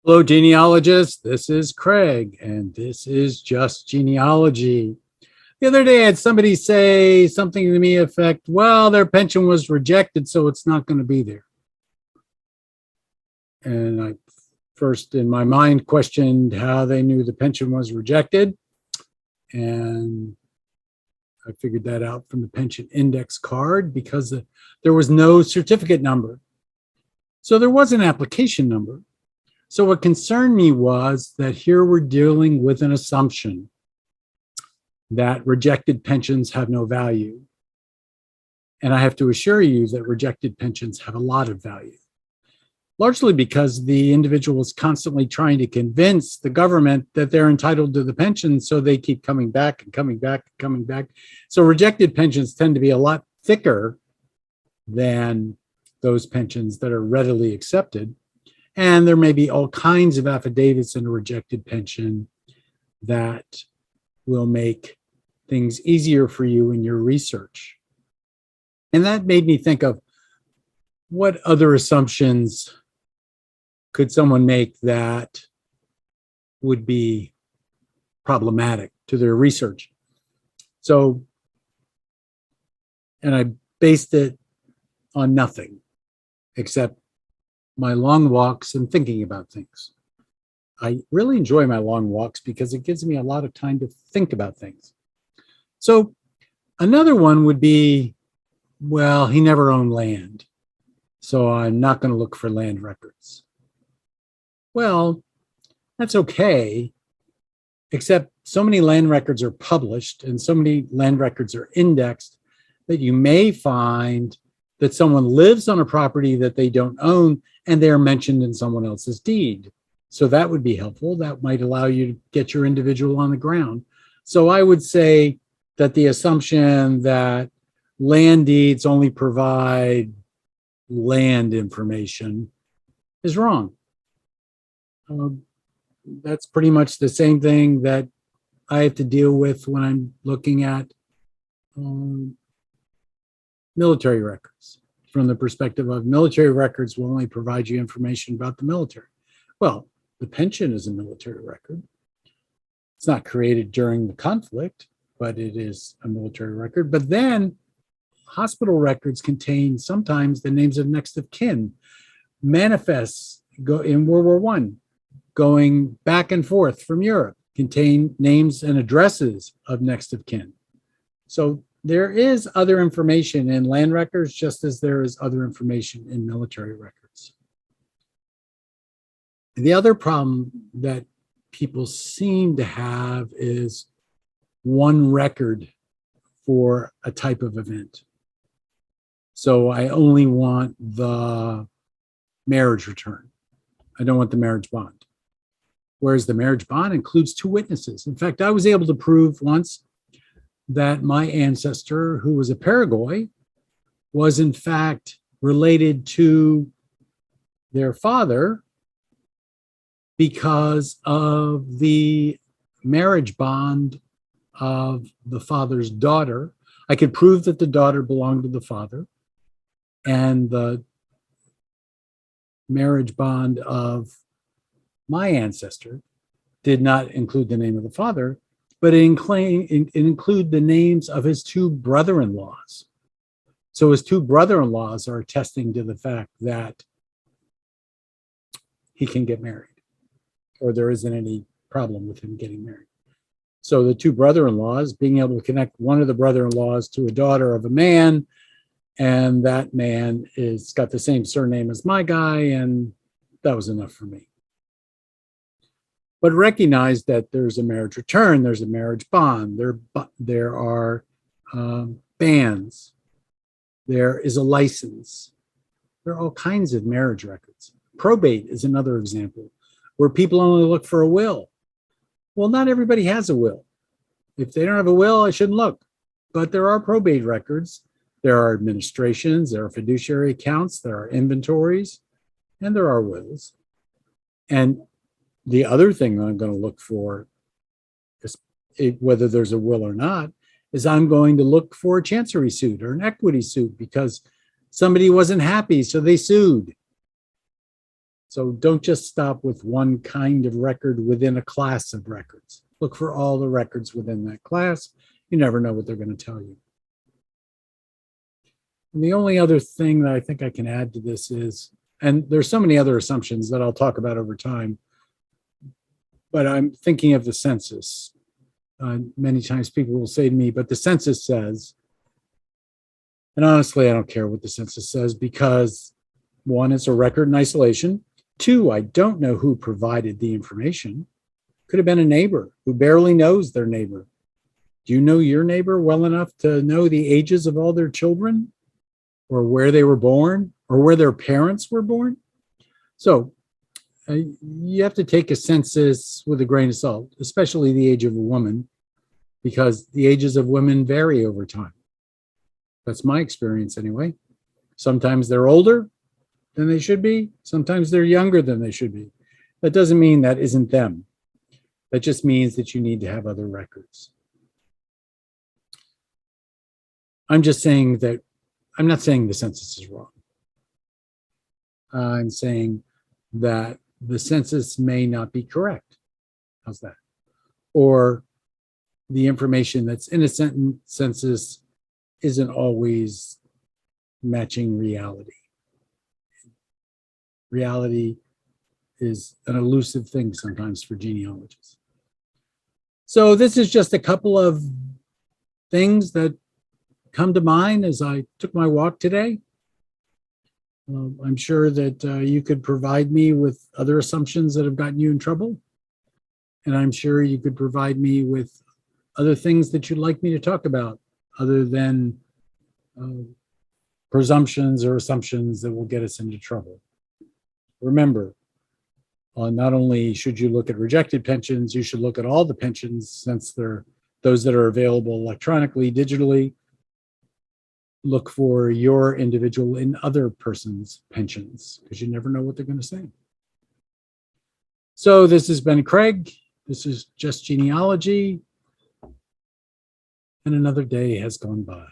Hello, genealogists. This is Craig, and this is Just Genealogy. The other day, I had somebody say something to me effect, well, their pension was rejected, so it's not going to be there. And I first, in my mind, questioned how they knew the pension was rejected. And I figured that out from the pension index card because there was no certificate number. So there was an application number. So what concerned me was that here we're dealing with an assumption that rejected pensions have no value. And I have to assure you that rejected pensions have a lot of value, largely because the individual is constantly trying to convince the government that they're entitled to the pension, so they keep coming back and coming back and coming back. So rejected pensions tend to be a lot thicker than those pensions that are readily accepted. And there may be all kinds of affidavits in a rejected pension that will make things easier for you in your research. And that made me think of what other assumptions could someone make that would be problematic to their research. So, and I based it on nothing except my long walks and thinking about things. I really enjoy my long walks because it gives me a lot of time to think about things. So another one would be, well, he never owned land, so I'm not going to look for land records. Well, that's okay, except so many land records are published and so many land records are indexed that you may find that someone lives on a property that they don't own and they're mentioned in someone else's deed. So that would be helpful. That might allow you to get your individual on the ground. So I would say that the assumption that land deeds only provide land information is wrong. That's pretty much the same thing that I have to deal with when I'm looking at military records. From the perspective of military records will only provide you information about the military. Well, the pension is a military record. It's not created during the conflict, but it is a military record. But then hospital records contain sometimes the names of next of kin. Manifests in World War I, going back and forth from Europe, contain names and addresses of next of kin. So there is other information in land records, just as there is other information in military records. The other problem that people seem to have is one record for a type of event. So I only want the marriage return. I don't want the marriage bond. Whereas the marriage bond includes two witnesses. In fact, I was able to prove once that my ancestor, who was a Paraguay, was in fact related to their father because of the marriage bond of the father's daughter. I could prove that the daughter belonged to the father, and the marriage bond of my ancestor did not include the name of the father, but it include the names of his two brother-in-laws. So his two brother-in-laws are attesting to the fact that he can get married, or there isn't any problem with him getting married. So the two brother-in-laws, being able to connect one of the brother-in-laws to a daughter of a man, and that man is got the same surname as my guy, and that was enough for me. But recognize that there's a marriage return, there's a marriage bond, there are bands, there is a license. There are all kinds of marriage records. Probate is another example where people only look for a will. Well, not everybody has a will. If they don't have a will, I shouldn't look. But there are probate records. There are administrations, there are fiduciary accounts, there are inventories, and there are wills. And the other thing I'm going to look for, is whether there's a will or not, is I'm going to look for a chancery suit or an equity suit because somebody wasn't happy, so they sued. So don't just stop with one kind of record within a class of records. Look for all the records within that class. You never know what they're going to tell you. And the only other thing that I think I can add to this is, and there's so many other assumptions that I'll talk about over time, but I'm thinking of the census. Many times people will say to me, but the census says, and honestly, I don't care what the census says because one, it's a record in isolation. Two, I don't know who provided the information. Could have been a neighbor who barely knows their neighbor. Do you know your neighbor well enough to know the ages of all their children, or where they were born, or where their parents were born? So you have to take a census with a grain of salt, especially the age of a woman, because the ages of women vary over time. That's my experience anyway. Sometimes they're older than they should be. Sometimes they're younger than they should be. That doesn't mean that isn't them. That just means that you need to have other records. I'm just saying that, I'm not saying the census is wrong. I'm saying that the census may not be correct. How's that? Or the information that's in a census isn't always matching reality. Reality is an elusive thing sometimes for genealogists. So this is just a couple of things that come to mind as I took my walk today. I'm sure that you could provide me with other assumptions that have gotten you in trouble. And I'm sure you could provide me with other things that you'd like me to talk about other than presumptions or assumptions that will get us into trouble. Remember, not only should you look at rejected pensions, you should look at all the pensions since they're those that are available electronically, digitally. Look for your individual and other person's pensions because you never know what they're going to say. So this has been Craig. This is Just Genealogy. And another day has gone by.